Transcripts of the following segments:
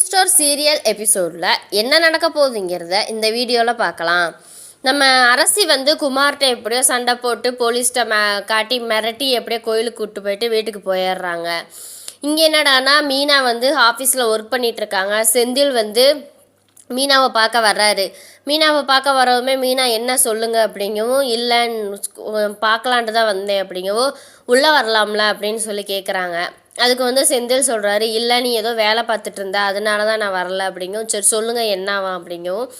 Store serial எபிசோடில் என்ன நடக்க போகுதுங்கிறத இந்த வீடியோவில் பார்க்கலாம். நம்ம அரசி குமார்கிட்ட எப்படியோ சண்டை போட்டு போலீஸ்கிட்ட காட்டி மிரட்டி எப்படியோ கோயிலுக்கு கூப்பிட்டு போயிட்டு வீட்டுக்கு போயிடுறாங்க. இங்கே என்னடானா மீனா ஆஃபீஸில் ஒர்க் பண்ணிகிட்ருக்காங்க. செந்தில் மீனாவை பார்க்க வர்றாரு. மீனாவை பார்க்க வரவுமே மீனா என்ன சொல்லுங்க அப்படிங்கவும், இல்லை பார்க்கலான்ட்டு தான் வந்தேன் அப்படிங்கவும், உள்ளே வரலாம்ல அப்படின்னு சொல்லி கேட்குறாங்க. அதுக்கு செந்தில் சொல்கிறாரு, இல்லை நீ ஏதோ வேலை பார்த்துட்டு இருந்த அதனால தான் நான் வரல அப்படிங்கவும், சரி சொல்லுங்கள் என்னவா அப்படிங்கவும்,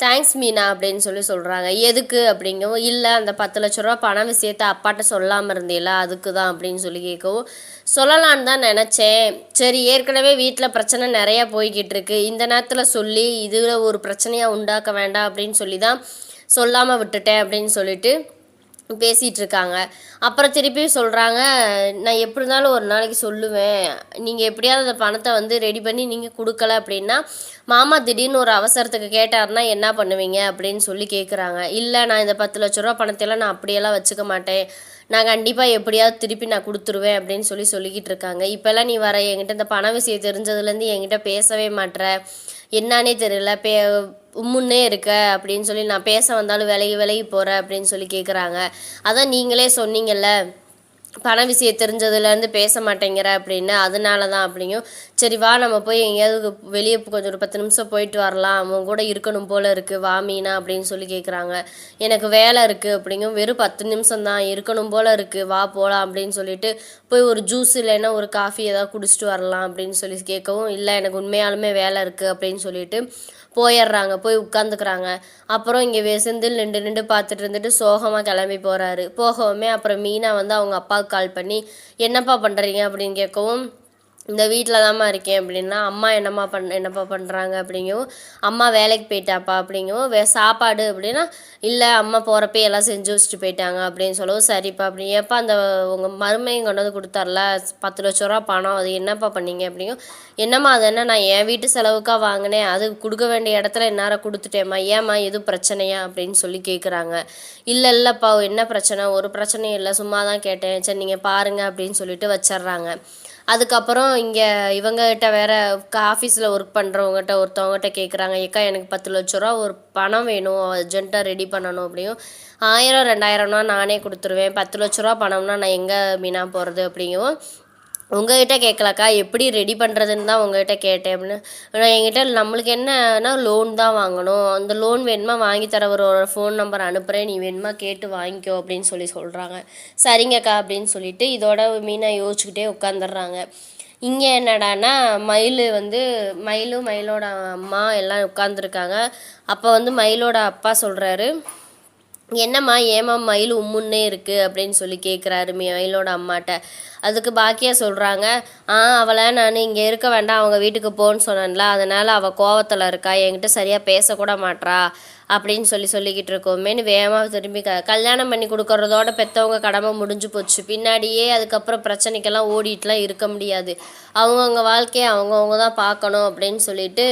தேங்க்ஸ் மீனா அப்படின்னு சொல்கிறாங்க. எதுக்கு அப்படிங்கவும், இல்லை அந்த 10 லட்ச ரூபா பணம் விஷயத்தை அப்பாட்ட சொல்லாமல் இருந்தீங்களா அதுக்கு தான் அப்படின்னு சொல்லி கேட்கவும், சொல்லலான்னு தான் நினச்சேன். சரி ஏற்கனவே வீட்டில் பிரச்சனை நிறையா போய்கிட்டு இருக்கு, இந்த நேரத்தில் சொல்லி இதில் ஒரு பிரச்சனையாக உண்டாக்க வேண்டாம் அப்படின்னு சொல்லி தான் சொல்லாமல் விட்டுட்டேன் அப்படின்னு சொல்லிட்டு பேசிகிட்டு இருக்காங்க. அப்புறம் திருப்பி சொல்கிறாங்க, நான் எப்படி இருந்தாலும் ஒரு நாளைக்கு சொல்லுவேன், நீங்கள் எப்படியாவது அந்த பணத்தை ரெடி பண்ணி நீங்கள் கொடுக்கல அப்படின்னா மாமா திடீர்னு ஒரு அவசரத்துக்கு கேட்டார்னா என்ன பண்ணுவீங்க அப்படின்னு சொல்லி கேட்குறாங்க. இல்லை நான் இந்த 10 லட்ச ரூபா பணத்தையெல்லாம் நான் அப்படியெல்லாம் வச்சுக்க மாட்டேன், நான் கண்டிப்பாக எப்படியாவது திருப்பி நான் கொடுத்துருவேன் அப்படின்னு சொல்லிக்கிட்டு இருக்காங்க. இப்போல்லாம் நீ வர என்கிட்ட இந்த பண விஷயம் தெரிஞ்சதுலேருந்து என்கிட்ட பேசவே மாட்டேற, என்னானே தெரியல, உம்முன்னே இருக்க அப்படின்னு சொல்லி நான் பேச வந்தாலும் விலகி போகிறேன் அப்படின்னு சொல்லி கேட்குறாங்க. அதான் நீங்களே சொன்னீங்கல்ல பண விஷயம் தெரிஞ்சதுலேருந்து பேச மாட்டேங்கிற அப்படின்னு, அதனால தான் அப்படிங்கும். சரி வா நம்ம போய் எங்கேயாவது வெளியே கொஞ்சம் ஒரு 10 நிமிஷம் போயிட்டு வரலாம், அவங்க கூட இருக்கணும் போல் இருக்குது, வா மீனா அப்படின்னு சொல்லி கேட்குறாங்க. எனக்கு வேலை இருக்குது அப்படிங்கும். வெறும் 10 நிமிஷம் தான் இருக்கணும் போல் இருக்குது, வா போகலாம் அப்படின்னு சொல்லிட்டு போய் ஒரு ஜூஸ் இல்லைன்னா ஒரு காஃபி ஏதாவது குடிச்சிட்டு வரலாம் அப்படின்னு சொல்லி கேட்கவும், இல்லை எனக்கு உண்மையாலுமே வேலை இருக்குது அப்படின்னு சொல்லிட்டு போயிடுறாங்க. போய் உட்காந்துக்கிறாங்க. அப்புறம் இங்கே செந்தில் நின்று பார்த்துட்டு இருந்துட்டு சோகமாக கிளம்பி போகிறாரு. போகவுமே அப்புறம் மீனா அவங்க அப்பாவுக்கு கால் பண்ணி என்னப்பா பண்ணுறீங்க அப்படின்னு கேட்கவும், இந்த வீட்டில் தான்மா இருக்கேன் அப்படின்னா, அம்மா என்னப்பா பண்ணுறாங்க அப்படிங்கவும், அம்மா வேலைக்கு போயிட்டாப்பா அப்படிங்கவும், சாப்பாடு அப்படின்னா, இல்லை அம்மா போகிறப்பே எல்லாம் செஞ்சு வச்சுட்டு போயிட்டாங்க அப்படின்னு சொல்லவும், சரிப்பா அப்படி ஏப்பா அந்த உங்கள் மருமையும் கொண்டு கொடுத்தார்ல 10 லட்ச ரூபா பணம் அது என்னப்பா பண்ணீங்க அப்படிங்கும், என்னம்மா அது என்ன நான் என் வீட்டு செலவுக்காக வாங்கினேன், அது கொடுக்க வேண்டிய இடத்துல எந்நேரம் கொடுத்துட்டேம்மா, ஏம்மா எதுவும் பிரச்சனையா அப்படின்னு சொல்லி கேட்குறாங்க. இல்லைப்பா என்ன பிரச்சனை, ஒரு பிரச்சனையும் இல்லை, சும்மா தான் கேட்டேன், சரி நீங்கள் பாருங்கள் அப்படின்னு சொல்லிட்டு வச்சிட்றாங்க. அதுக்கப்புறம் இங்கே இவங்ககிட்ட வேறு ஆஃபீஸில் ஒர்க் பண்ணுறவங்ககிட்ட ஒருத்தவங்ககிட்ட கேட்குறாங்க, ஏக்கா எனக்கு 10 லட்ச ரூபா ஒரு பணம் வேணும், அர்ஜென்ட்டாக ரெடி பண்ணணும் அப்படியும், 1000 2000னா நானே கொடுத்துருவேன், 10 லட்ச ரூபா பணம்னா நான் எங்கே மீனா போகிறது அப்படிங்கவும், உங்கள்கிட்ட கேட்கலக்கா எப்படி ரெடி பண்ணுறதுன்னு தான் உங்கள்கிட்ட கேட்டேன் அப்படின்னு. ஆனால் என்கிட்ட நம்மளுக்கு என்னன்னா லோன் தான் வாங்கணும், அந்த லோன் வேணுமா வாங்கி தர ஒரு ஃபோன் நம்பர் அனுப்புகிறேன், நீ வேணுமா கேட்டு வாங்கிக்கோ அப்படின்னு சொல்கிறாங்க. சரிங்கக்கா அப்படின்னு சொல்லிட்டு இதோட மீனா யோசிச்சுக்கிட்டே உட்காந்துடுறாங்க. இங்கே என்னடானா மயிலும் மயிலோட அம்மா எல்லாம் உட்காந்துருக்காங்க. அப்போ மயிலோட அப்பா சொல்கிறாரு, என்னம்மா ஏமா மயில் உம்முன்னே இருக்குது அப்படின்னு சொல்லி கேட்குறாரு மயிலோட அம்மாட்ட. அதுக்கு பாக்கியா சொல்கிறாங்க, அவளை நான் இங்கே இருக்க வேண்டாம் அவங்க வீட்டுக்கு போன்னு சொன்னேன்ல, அதனால் அவள் கோவத்தில் இருக்கா, என்கிட்ட சரியாக பேசக்கூட மாட்றா அப்படின்னு சொல்லிக்கிட்டு இருக்கோமேனு வேகமாக திரும்பி கல்யாணம் பண்ணி கொடுக்கறதோட பெற்றவங்க கடமை முடிஞ்சு போச்சு, பின்னாடியே அதுக்கப்புறம் பிரச்சனைக்கெல்லாம் ஓடிட்டுலாம் இருக்க முடியாது, அவங்கவுங்க வாழ்க்கையை அவங்கவுங்க தான் பார்க்கணும் அப்படின்னு சொல்லிட்டு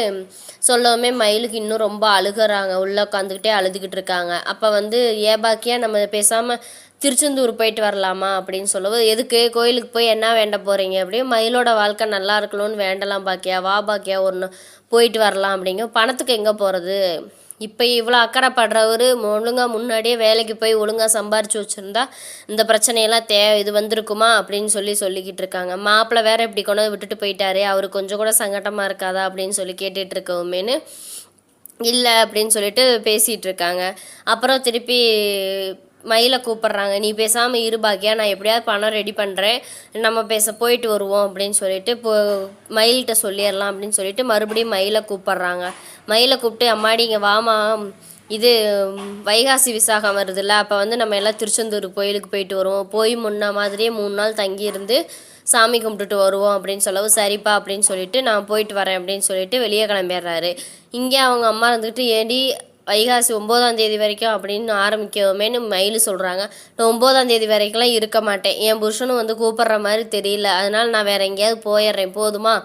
சொல்லவுமே மயிலுக்கு இன்னும் ரொம்ப அழுகிறாங்க. உள்ளே உட்காந்துக்கிட்டே அழுதுகிட்டு இருக்காங்க. அப்போ ஏபாக்கியா நம்ம பேசாமல் திருச்செந்தூர் போயிட்டு வரலாமா அப்படின்னு சொல்லவும், எதுக்கு கோயிலுக்கு போய் என்ன வேண்ட போகிறீங்க அப்படியே, மயிலோட வாழ்க்கை நல்லா இருக்கணும்னு வேண்டலாம் பாக்கியா, வா பாக்கியா ஒன்று போயிட்டு வரலாம் அப்படிங்க. பணத்துக்கு எங்கே போகிறது, இப்போ இவ்வளோ அக்கறைப்படுறவர் ஒழுங்காக முன்னாடியே வேலைக்கு போய் ஒழுங்காக சம்பாரித்து வச்சுருந்தா இந்த பிரச்சனையெல்லாம் இது வந்திருக்குமா அப்படின்னு சொல்லிக்கிட்டு இருக்காங்க. மாப்பிள்ளை வேற இப்படி கொண்டு விட்டுட்டு போயிட்டாரு, அவர் கொஞ்சம் கூட சங்கடமாக இருக்காதா அப்படின்னு சொல்லி கேட்டுட்டு இருக்கவுமேனு இல்லை அப்படின்னு சொல்லிட்டு பேசிகிட்டு இருக்காங்க. அப்புறம் திருப்பி மயிலை கூப்பிட்றாங்க, நீ பேசாமல் இரு பாக்கியா, நான் எப்படியாவது பணம் ரெடி பண்ணுறேன், நம்ம போயிட்டு வருவோம் அப்படின்னு சொல்லிட்டு மயில்கிட்ட சொல்லிடலாம் அப்படின்னு சொல்லிட்டு மறுபடியும் மயிலை கூப்பிட்றாங்க. மயிலை கூப்பிட்டு, அம்மாடி இங்கே வாமா, இது வைகாசி விசாகம் வருதுல்ல, அப்போ நம்ம எல்லாம் திருச்செந்தூர் கோயிலுக்கு போயிட்டு வருவோம், போய் முன்ன மாதிரியே 3 நாள் தங்கியிருந்து சாமி கும்பிட்டுட்டு வருவோம் அப்படின்னு சொல்லவும், சரிப்பா அப்படின்னு சொல்லிட்டு நான் போயிட்டு வரேன் அப்படின்னு சொல்லிட்டு வெளியே கிளம்பிடுறாரு. இங்கே அவங்க அம்மா இருந்துக்கிட்டு, ஏண்டி வைகாசி 9ஆம் தேதி வரைக்கும் அப்படின்னு ஆரம்பிக்கவுமேனு மயில் சொல்கிறாங்க, நான் 9ஆம் தேதி வரைக்கும்லாம் இருக்க மாட்டேன், என் புருஷனும் கூப்பிட்ற மாதிரி தெரியல, அதனால் நான் வேறு எங்கேயாவது போயிடுறேன் போதுமா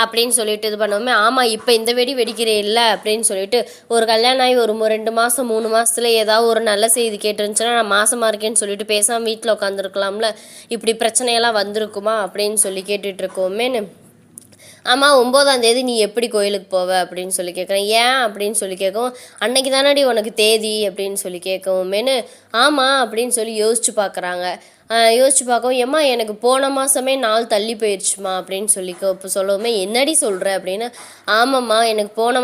அப்படின்னு சொல்லிட்டு இது பண்ணுவோமே. ஆமாம் இப்போ இந்த வெடி வெடிக்கிறேன் இல்லை அப்படின்னு சொல்லிட்டு, ஒரு கல்யாணம் ஆகி ஒரு 2 மாதம் 3 மாதத்துல ஏதாவது ஒரு நல்ல செய்தி கேட்டுருந்துச்சுன்னா நான் மாசமாக இருக்கேன்னு சொல்லிட்டு பேசாமல் வீட்டில் உட்காந்துருக்கலாம்ல, இப்படி பிரச்சனையெல்லாம் வந்திருக்குமா அப்படின்னு சொல்லி கேட்டுட்ருக்கோமேனு ஆமாம் 9ஆம் தேதி நீ எப்படி கோயிலுக்கு போவ அப்படின்னு சொல்லி கேட்குறேன். ஏன் அப்படின்னு சொல்லி கேட்கவும், அன்னைக்கு தானடி உனக்கு தேதி அப்படின்னு சொல்லி கேட்கவுமேனு, ஆமாம் அப்படின்னு சொல்லி யோசிச்சு பார்க்குறாங்க. யோசிச்சு பார்க்கவும், ஏம்மா எனக்கு போன மாதமே நாள் தள்ளி போயிடுச்சுமா அப்படின்னு சொல்லி இப்போ சொல்லவுமே, என்னடி சொல்கிற அப்படின்னு, ஆமாம்மா எனக்கு போன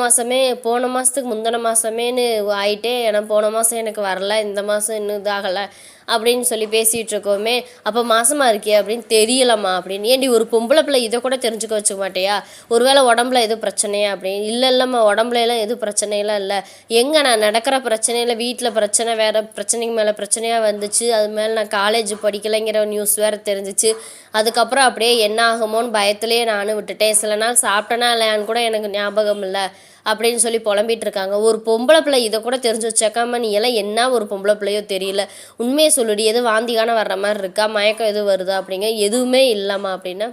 மாதத்துக்கு முந்தின மாதமேனு ஆயிட்டே, ஏன்னா போன மாதம் எனக்கு வரல, இந்த மாதம் இன்னும் இதாகலை அப்படின்னு சொல்லி பேசிகிட்டு இருக்கோமே, அப்போ மாசமாக இருக்கியே அப்படின்னு தெரியலம்மா அப்படின்னு. ஏன்டி ஒரு பொம்பளை பிள்ளை இதை கூட தெரிஞ்சுக்க வச்சுக்க மாட்டேயா, ஒருவேளை உடம்புல எதுவும் பிரச்சனையா அப்படின்னு. இல்லைல்லம்மா உடம்புல எல்லாம் எதுவும் பிரச்சனையெல்லாம் இல்லை, எங்கே நான் நடக்கிற பிரச்சனையில் வீட்டில் பிரச்சனை வேறு பிரச்சனைக்கு மேலே பிரச்சனையாக வந்துச்சு, அது மேலே நான் காலேஜ் படிக்கலைங்கிற நியூஸ் வேறு தெரிஞ்சிச்சு, அதுக்கப்புறம் அப்படியே என்ன ஆகுமோன்னு பயத்துலேயே நானும் விட்டுட்டேன், சில நாள் சாப்பிட்டேனா இல்லையான்னு கூட எனக்கு ஞாபகம் இல்லை அப்படின்னு சொல்லி புலம்பிகிட்டு இருக்காங்க. ஒரு பொம்பளை பிள்ளை இதை கூட தெரிஞ்சு வச்சாக்காம நீ எல்லாம் என்ன ஒரு பொம்பளை பிள்ளையோ தெரியல, உண்மையை சொல்லுடி, எதுவும் வாந்திகான வர்ற மாதிரி இருக்கா, மயக்கம் எதுவும் வருதா அப்படிங்க, எதுவுமே இல்லைம்மா அப்படின்னா.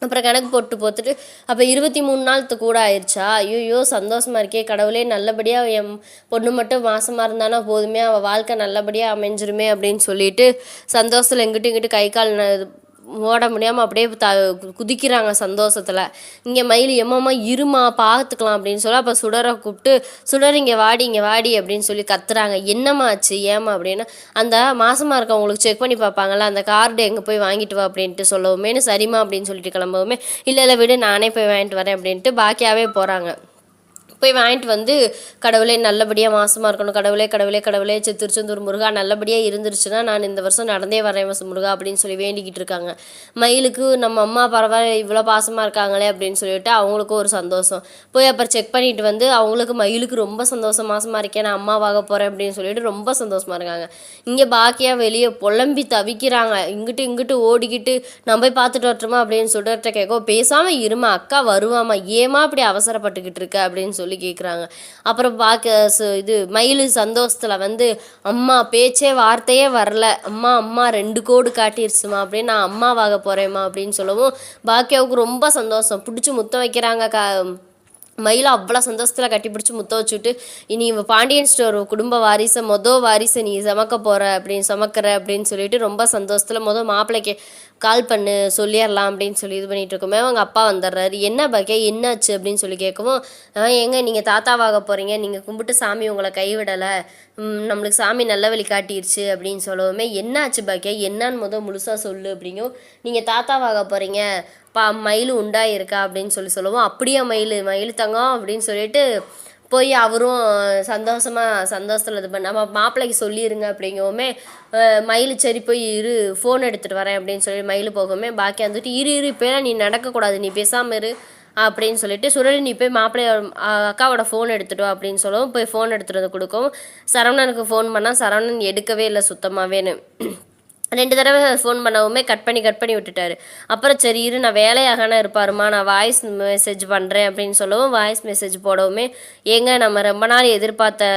அப்புறம் கணக்கு போட்டுட்டு அப்போ 23 நாள் கூட ஆயிடுச்சா, ஐயோ சந்தோஷமாக இருக்கே கடவுளே, நல்லபடியாக என் பொண்ணு மட்டும் மாசமாக இருந்தானா போதுமே, அவள் வாழ்க்கை நல்லபடியாக அமைஞ்சிருமே அப்படின்னு சொல்லிட்டு சந்தோஷத்தில் இங்கிட்டு கை கால் ஓட முடியாமல் அப்படியே குதிக்கிறாங்க சந்தோஷத்தில். இங்கே மயில் எம்மாம்மா இருமா பார்த்துக்கலாம் அப்படின்னு சொல்லி அப்போ சுடரை கூப்பிட்டு, சுடர் இங்கே வாடி அப்படின்னு சொல்லி கத்துறாங்க. என்னம்மா ஆச்சு ஏமா அப்படின்னா, அந்த மாசமாக இருக்கவங்களுக்கு செக் பண்ணி பார்ப்பாங்கள்ல, அந்த கார்டு எங்கே போய் வாங்கிட்டு வா அப்படின்ட்டு சொல்லவுமேனு, சரிம்மா அப்படின்னு சொல்லிட்டு கிளம்பவுமே, இல்லை விடு நானே போய் வாங்கிட்டு வரேன் அப்படின்ட்டு பாக்கியாவே போகிறாங்க. போய் வாங்கிட்டு வந்து, கடவுளே நல்லபடியாக மாசமாக இருக்கணும், கடவுளே திருச்செந்தூர் முருகா நல்லபடியாக இருந்துருச்சுன்னா நான் இந்த வருஷம் நடந்தே வரேன் முருகா அப்படின்னு சொல்லி வேண்டிக்கிட்டு இருக்காங்க. மயிலுக்கு நம்ம அம்மா பரவாயில்ல இவ்வளோ பாசமாக இருக்காங்களே அப்படின்னு சொல்லிட்டு அவங்களுக்கும் ஒரு சந்தோஷம். போய் அப்புறம் செக் பண்ணிட்டு வந்து அவங்களுக்கு மயிலுக்கு ரொம்ப சந்தோஷம், மாசமாக இருக்கேன் நான் அம்மாவாக போகிறேன் அப்படின்னு சொல்லிட்டு ரொம்ப சந்தோஷமாக இருக்காங்க. இங்கே பாக்கியாக வெளியே புலம்பி தவிக்கிறாங்க, இங்கிட்டு ஓடிக்கிட்டு நம்ம போய் பார்த்துட்டு வரட்டுமா அப்படின்னு சொல்லிட்டு கேட்கும், பேசாமல் இருமா அக்கா வருவாமா, ஏமா அப்படி அவசரப்பட்டுக்கிட்டு இருக்க அப்படின்னு சொல்லி கேட்குறாங்க. அப்புறம் இது மயில் சந்தோஷத்தில் வந்து, அம்மா பேச்சே வார்த்தையே வரல, அம்மா 2 கோடு காட்டிடுச்சுமா அப்படின்னு, நான் அம்மாவாக போகிறேம்மா அப்படின்னு சொல்லவும் பாக்கியாவுக்கு ரொம்ப சந்தோஷம், பிடிச்சி முத்தம் வைக்கிறாங்க. மயில அவ்வளோ சந்தோஷத்தில் கட்டி பிடிச்சி முத்த வச்சுட்டு, இனி பாண்டியன் ஸ்டோர் குடும்ப வாரிசை நீ சமக்கிற அப்படின்னு சொல்லிட்டு ரொம்ப சந்தோஷத்தில் மாப்பிள்ளைக்கு கால் பண்ணு சொல்லிடலாம் அப்படின்னு சொல்லி இது பண்ணிகிட்டு இருக்கோமே, அவங்க அப்பா வந்துடுறாரு. என்ன பாக்கியா என்னாச்சு அப்படின்னு சொல்லி கேட்கவும், ஏங்க நீங்கள் தாத்தாவாக போகிறீங்க, நீங்கள் கும்பிட்டு சாமி உங்களை கைவிடலை, நம்மளுக்கு சாமி நல்ல வழி காட்டிடுச்சு அப்படின்னு சொல்லவுமே, என்னாச்சு பாக்கியா என்னன்னு முழுசாக சொல்லு அப்படிங்கும். நீங்கள் தாத்தாவாக போகிறீங்க, மயில் உண்டாயிருக்கா அப்படின்னு சொல்லவும், அப்படியே மயில் தங்கம் அப்படின்னு சொல்லிட்டு போய் அவரும் சந்தோஷத்தில் இது பண்ண, நம்ம மாப்பிள்ளைக்கு சொல்லிடுங்க அப்படிங்கவுமே, மயில் சரி போய் ஃபோன் எடுத்துகிட்டு வரேன் அப்படின்னு சொல்லி மயில் போகவுமே, பாக்கி வந்துட்டு இப்போலாம் நீ நடக்கக்கூடாது, நீ பேசாமல் இரு அப்படின்னு சொல்லிட்டு, சுடலி நீ போய் மாப்பிள்ளைய அக்காவோட ஃபோன் எடுத்துட்டோம் அப்படின்னு சொல்லவும் போய் ஃபோன் எடுத்துகிட்டு வந்து கொடுக்கவும், சரவணனுக்கு ஃபோன் பண்ணால் சரவணன் எடுக்கவே இல்லை சுத்தமாகவேன்னு. 2 தடவை ஃபோன் பண்ணவுமே கட் பண்ணி விட்டுட்டாரு. அப்புறம் சரி நான் வேலையாகனா இருப்பாருமா, நான் வாய்ஸ் மெசேஜ் பண்ணுறேன் அப்படின்னு சொல்லவும் வாய்ஸ் மெசேஜ் போடவுமே, ஏங்க நம்ம ரொம்ப நாள் எதிர்பார்த்த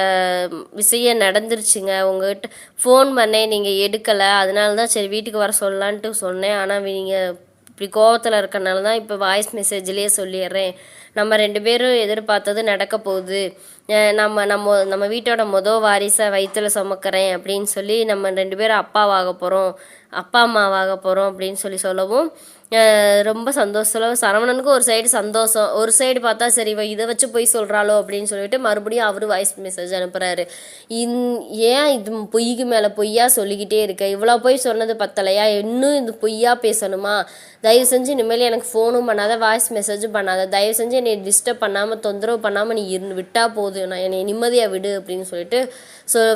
விஷயம் நடந்துருச்சுங்க, உங்கள்கிட்ட ஃபோன் பண்ணேன் நீங்கள் எடுக்கலை, அதனால தான் சரி வீட்டுக்கு வர சொல்லலான்ட்டு சொன்னேன், ஆனால் நீங்கள் இப்படி கோவத்தில் இருக்கனால தான் இப்போ வாய்ஸ் மெசேஜ்லேயே சொல்லிடுறேன், நம்ம 2 பேரும் எதிர்பார்த்தது நடக்க போகுது, நம்ம வீட்டோட வாரிசை வயிற்றுல சுமக்கிறேன் அப்படின்னு சொல்லி நம்ம 2 பேரும் அப்பா அம்மாவாக போகிறோம் அப்படின்னு சொல்லவும் ரொம்ப சந்தோஷத்தில் சரவணனுக்கு ஒரு சைடு சந்தோஷம், ஒரு சைடு பார்த்தா சரி இதை வச்சு போய் சொல்கிறாளோ அப்படின்னு சொல்லிட்டு மறுபடியும் அவர் வாய்ஸ் மெசேஜ் அனுப்புகிறாரு. ஏன் இது பொய்க்கு மேலே பொய்யா சொல்லிக்கிட்டே இருக்க, இவ்வளோ பொய் சொன்னது பத்தலையா, இன்னும் இது பொய்யா பேசணுமா, தயவு செஞ்சு இனிமேல் எனக்கு ஃபோனும் பண்ணாத வாய்ஸ் மெசேஜும் பண்ணாத, தயவு செஞ்சு என்னை டிஸ்டர்ப் பண்ணாமல் தொந்தரவு பண்ணாமல் நீ விட்டால் போதும், நான் என்னை நிம்மதியாக விடு அப்படின்னு சொல்லிட்டு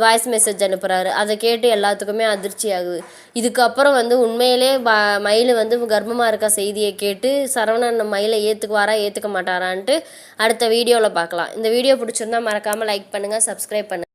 வாய்ஸ் மெசேஜ் அனுப்புகிறாரு. அதை கேட்டு எல்லாத்துக்குமே அதிர்ச்சி ஆகுது. இதுக்கப்புறம் உண்மையிலே மயில் கர்ப்பமாக இருக்க செய்தியை கேட்டு சரவணன் மயிலை ஏற்றுக்க மாட்டாரான்ட்டு அடுத்த வீடியோவில் பார்க்கலாம். இந்த வீடியோ பிடிச்சிருந்தா மறக்காமல் லைக் பண்ணுங்கள், சப்ஸ்கிரைப் பண்ணுங்கள்.